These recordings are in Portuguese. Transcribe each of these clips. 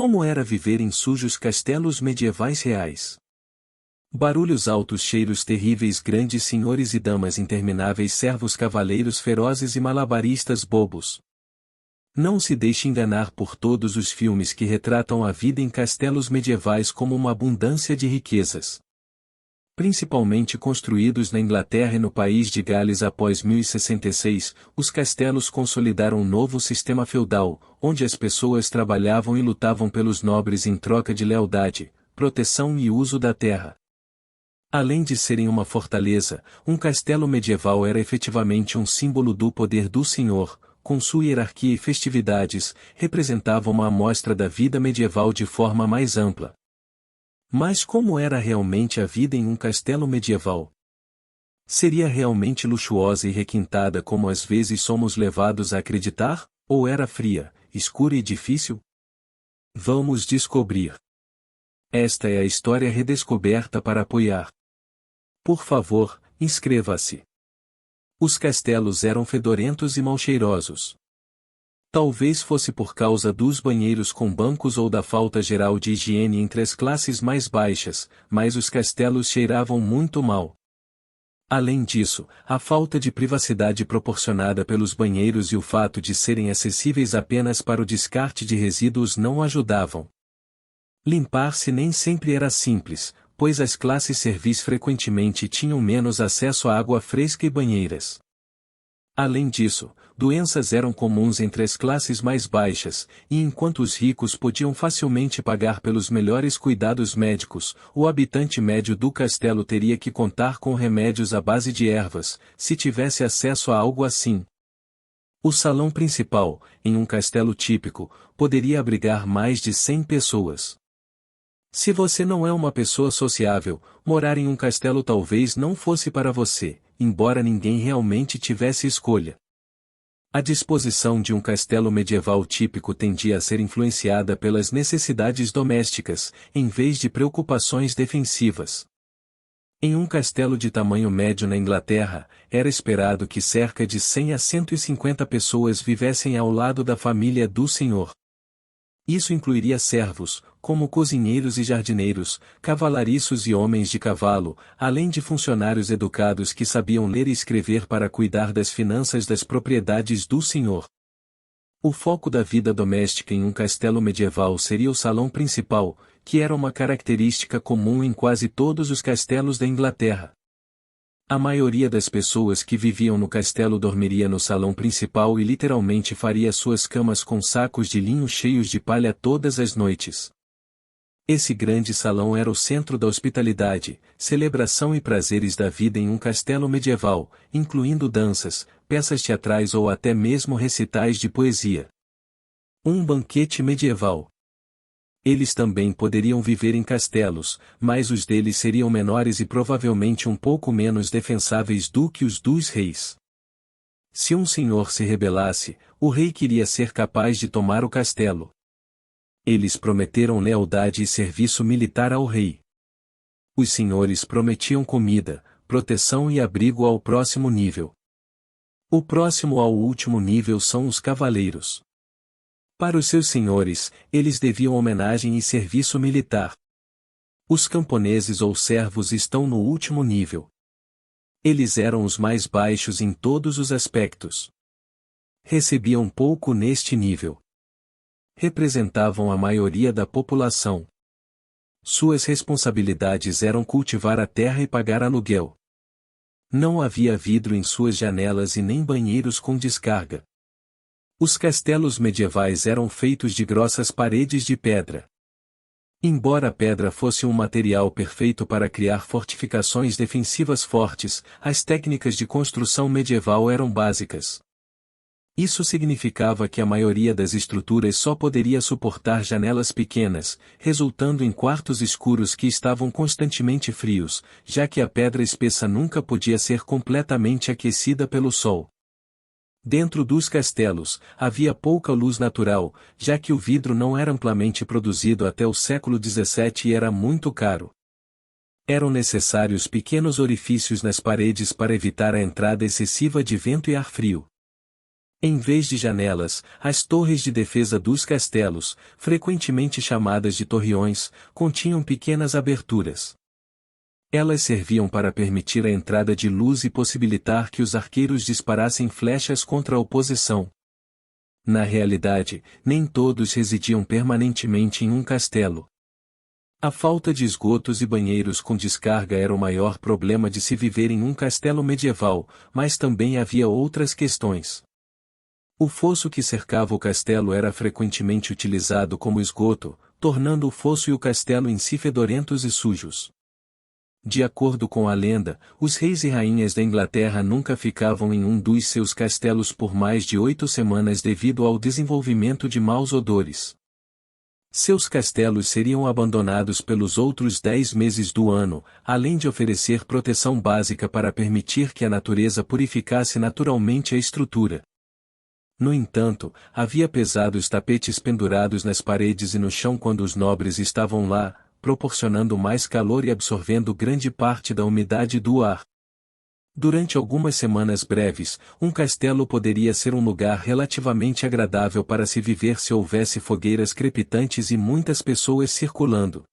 Como era viver em sujos castelos medievais reais? Barulhos altos, cheiros terríveis, grandes senhores e damas intermináveis, servos, cavaleiros ferozes e malabaristas bobos. Não se deixe enganar por todos os filmes que retratam a vida em castelos medievais como uma abundância de riquezas. Principalmente construídos na Inglaterra e no país de Gales após 1066, os castelos consolidaram um novo sistema feudal, onde as pessoas trabalhavam e lutavam pelos nobres em troca de lealdade, proteção e uso da terra. Além de serem uma fortaleza, um castelo medieval era efetivamente um símbolo do poder do senhor, com sua hierarquia e festividades, representava uma amostra da vida medieval de forma mais ampla. Mas como era realmente a vida em um castelo medieval? Seria realmente luxuosa e requintada como às vezes somos levados a acreditar, ou era fria, escura e difícil? Vamos descobrir. Esta é a história redescoberta para apoiar. Por favor, inscreva-se. Os castelos eram fedorentos e mal-cheirosos. Talvez fosse por causa dos banheiros com bancos ou da falta geral de higiene entre as classes mais baixas, mas os castelos cheiravam muito mal. Além disso, a falta de privacidade proporcionada pelos banheiros e o fato de serem acessíveis apenas para o descarte de resíduos não ajudavam. Limpar-se nem sempre era simples, pois as classes servis frequentemente tinham menos acesso à água fresca e banheiras. Além disso, doenças eram comuns entre as classes mais baixas, e enquanto os ricos podiam facilmente pagar pelos melhores cuidados médicos, o habitante médio do castelo teria que contar com remédios à base de ervas, se tivesse acesso a algo assim. O salão principal, em um castelo típico, poderia abrigar mais de 100 pessoas. Se você não é uma pessoa sociável, morar em um castelo talvez não fosse para você, embora ninguém realmente tivesse escolha. A disposição de um castelo medieval típico tendia a ser influenciada pelas necessidades domésticas, em vez de preocupações defensivas. Em um castelo de tamanho médio na Inglaterra, era esperado que cerca de 100 a 150 pessoas vivessem ao lado da família do senhor. Isso incluiria servos, como cozinheiros e jardineiros, cavalariços e homens de cavalo, além de funcionários educados que sabiam ler e escrever para cuidar das finanças das propriedades do senhor. O foco da vida doméstica em um castelo medieval seria o salão principal, que era uma característica comum em quase todos os castelos da Inglaterra. A maioria das pessoas que viviam no castelo dormiria no salão principal e literalmente faria suas camas com sacos de linho cheios de palha todas as noites. Esse grande salão era o centro da hospitalidade, celebração e prazeres da vida em um castelo medieval, incluindo danças, peças teatrais ou até mesmo recitais de poesia. Um banquete medieval. Eles também poderiam viver em castelos, mas os deles seriam menores e provavelmente um pouco menos defensáveis do que os dos reis. Se um senhor se rebelasse, o rei queria ser capaz de tomar o castelo. Eles prometeram lealdade e serviço militar ao rei. Os senhores prometiam comida, proteção e abrigo ao próximo nível. O próximo ao último nível são os cavaleiros. Para os seus senhores, eles deviam homenagem e serviço militar. Os camponeses ou servos estão no último nível. Eles eram os mais baixos em todos os aspectos. Recebiam pouco neste nível. Representavam a maioria da população. Suas responsabilidades eram cultivar a terra e pagar aluguel. Não havia vidro em suas janelas e nem banheiros com descarga. Os castelos medievais eram feitos de grossas paredes de pedra. Embora a pedra fosse um material perfeito para criar fortificações defensivas fortes, as técnicas de construção medieval eram básicas. Isso significava que a maioria das estruturas só poderia suportar janelas pequenas, resultando em quartos escuros que estavam constantemente frios, já que a pedra espessa nunca podia ser completamente aquecida pelo sol. Dentro dos castelos, havia pouca luz natural, já que o vidro não era amplamente produzido até o século XVII e era muito caro. Eram necessários pequenos orifícios nas paredes para evitar a entrada excessiva de vento e ar frio. Em vez de janelas, as torres de defesa dos castelos, frequentemente chamadas de torreões, continham pequenas aberturas. Elas serviam para permitir a entrada de luz e possibilitar que os arqueiros disparassem flechas contra a oposição. Na realidade, nem todos residiam permanentemente em um castelo. A falta de esgotos e banheiros com descarga era o maior problema de se viver em um castelo medieval, mas também havia outras questões. O fosso que cercava o castelo era frequentemente utilizado como esgoto, tornando o fosso e o castelo em si fedorentos e sujos. De acordo com a lenda, os reis e rainhas da Inglaterra nunca ficavam em um dos seus castelos por mais de 8 semanas devido ao desenvolvimento de maus odores. Seus castelos seriam abandonados pelos outros 10 meses do ano, além de oferecer proteção básica para permitir que a natureza purificasse naturalmente a estrutura. No entanto, havia pesados tapetes pendurados nas paredes e no chão quando os nobres estavam lá, proporcionando mais calor e absorvendo grande parte da umidade do ar. Durante algumas semanas breves, um castelo poderia ser um lugar relativamente agradável para se viver se houvesse fogueiras crepitantes e muitas pessoas circulando.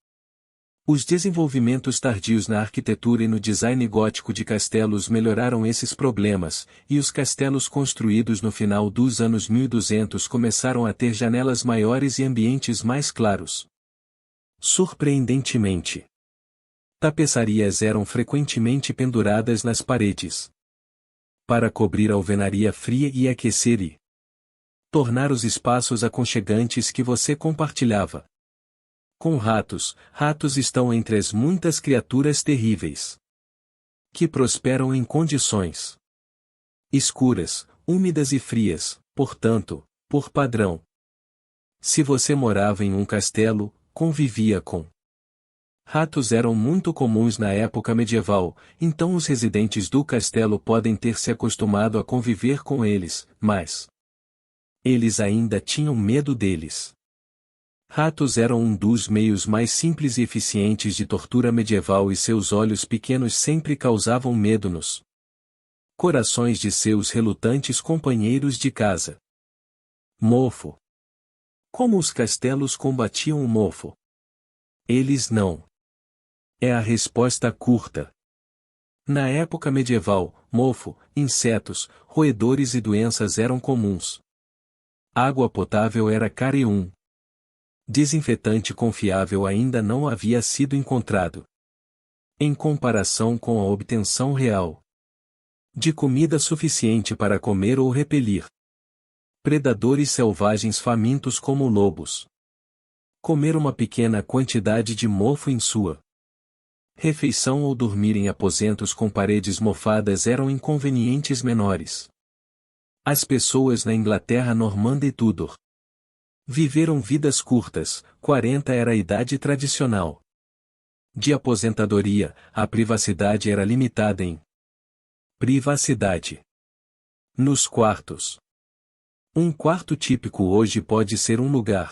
Os desenvolvimentos tardios na arquitetura e no design gótico de castelos melhoraram esses problemas, e os castelos construídos no final dos anos 1200 começaram a ter janelas maiores e ambientes mais claros. Surpreendentemente, tapeçarias eram frequentemente penduradas nas paredes para cobrir a alvenaria fria e aquecer e tornar os espaços aconchegantes que você compartilhava. Com ratos estão entre as muitas criaturas terríveis que prosperam em condições escuras, úmidas e frias, portanto, por padrão. Se você morava em um castelo, convivia com ratos eram muito comuns na época medieval, então os residentes do castelo podem ter se acostumado a conviver com eles, mas eles ainda tinham medo deles. Ratos eram um dos meios mais simples e eficientes de tortura medieval e seus olhos pequenos sempre causavam medo nos corações de seus relutantes companheiros de casa. Mofo. Como os castelos combatiam o mofo? Eles não. É a resposta curta. Na época medieval, mofo, insetos, roedores e doenças eram comuns. Água potável era cara e desinfetante confiável ainda não havia sido encontrado. Em comparação com a obtenção real de comida suficiente para comer ou repelir predadores selvagens famintos como lobos. Comer uma pequena quantidade de mofo em sua refeição ou dormir em aposentos com paredes mofadas eram inconvenientes menores. As pessoas na Inglaterra normanda e Tudor viveram vidas curtas, 40 era a idade tradicional de aposentadoria, a privacidade era limitada em privacidade nos quartos. Um quarto típico hoje pode ser um lugar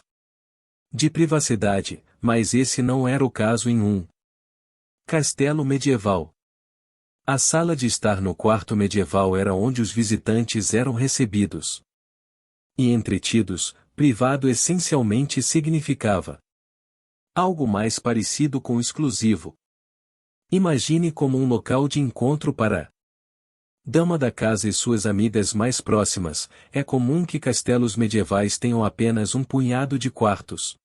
de privacidade, mas esse não era o caso em um castelo medieval. A sala de estar no quarto medieval era onde os visitantes eram recebidos e entretidos. Privado essencialmente significava algo mais parecido com exclusivo. Imagine como um local de encontro para dama da casa e suas amigas mais próximas. É comum que castelos medievais tenham apenas um punhado de quartos.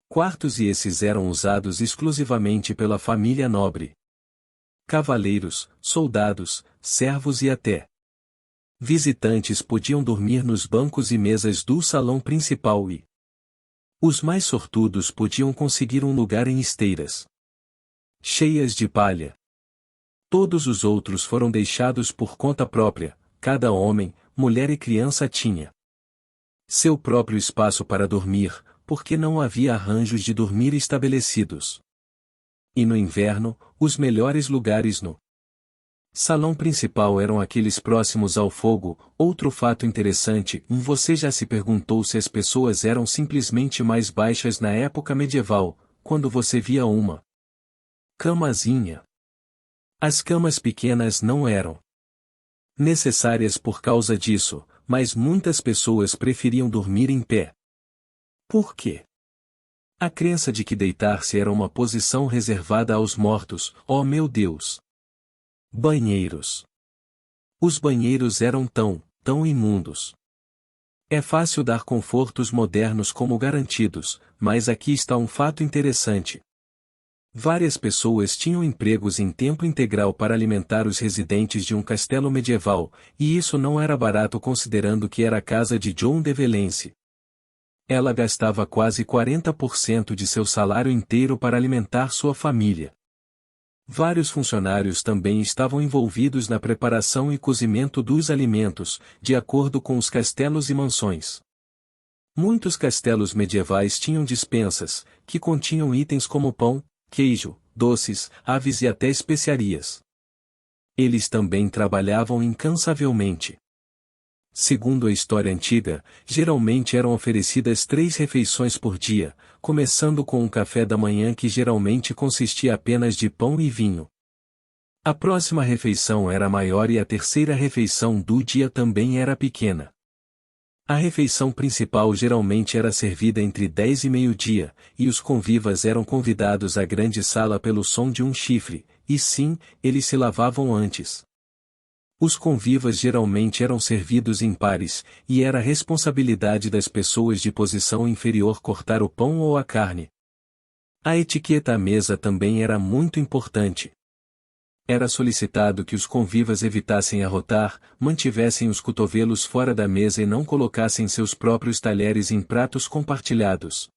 Quartos e esses eram usados exclusivamente pela família nobre. Cavaleiros, soldados, servos e até visitantes podiam dormir nos bancos e mesas do salão principal e os mais sortudos podiam conseguir um lugar em esteiras cheias de palha. Todos os outros foram deixados por conta própria, cada homem, mulher e criança tinha seu próprio espaço para dormir, porque não havia arranjos de dormir estabelecidos. E no inverno, os melhores lugares no salão principal eram aqueles próximos ao fogo. Outro fato interessante, você já se perguntou se as pessoas eram simplesmente mais baixas na época medieval, quando você via uma camazinha? As camas pequenas não eram necessárias por causa disso, mas muitas pessoas preferiam dormir em pé. Por quê? A crença de que deitar-se era uma posição reservada aos mortos, oh meu Deus! Banheiros. Os banheiros eram tão imundos. É fácil dar confortos modernos como garantidos, mas aqui está um fato interessante. Várias pessoas tinham empregos em tempo integral para alimentar os residentes de um castelo medieval, e isso não era barato considerando que era a casa de John de Valence. Ela gastava quase 40% de seu salário inteiro para alimentar sua família. Vários funcionários também estavam envolvidos na preparação e cozimento dos alimentos, de acordo com os castelos e mansões. Muitos castelos medievais tinham despensas, que continham itens como pão, queijo, doces, aves e até especiarias. Eles também trabalhavam incansavelmente. Segundo a história antiga, geralmente eram oferecidas 3 refeições por dia, começando com um café da manhã que geralmente consistia apenas de pão e vinho. A próxima refeição era maior e a terceira refeição do dia também era pequena. A refeição principal geralmente era servida entre 10 e meio-dia, e os convivas eram convidados à grande sala pelo som de um chifre, e sim, eles se lavavam antes. Os convivas geralmente eram servidos em pares, e era responsabilidade das pessoas de posição inferior cortar o pão ou a carne. A etiqueta à mesa também era muito importante. Era solicitado que os convivas evitassem arrotar, mantivessem os cotovelos fora da mesa e não colocassem seus próprios talheres em pratos compartilhados.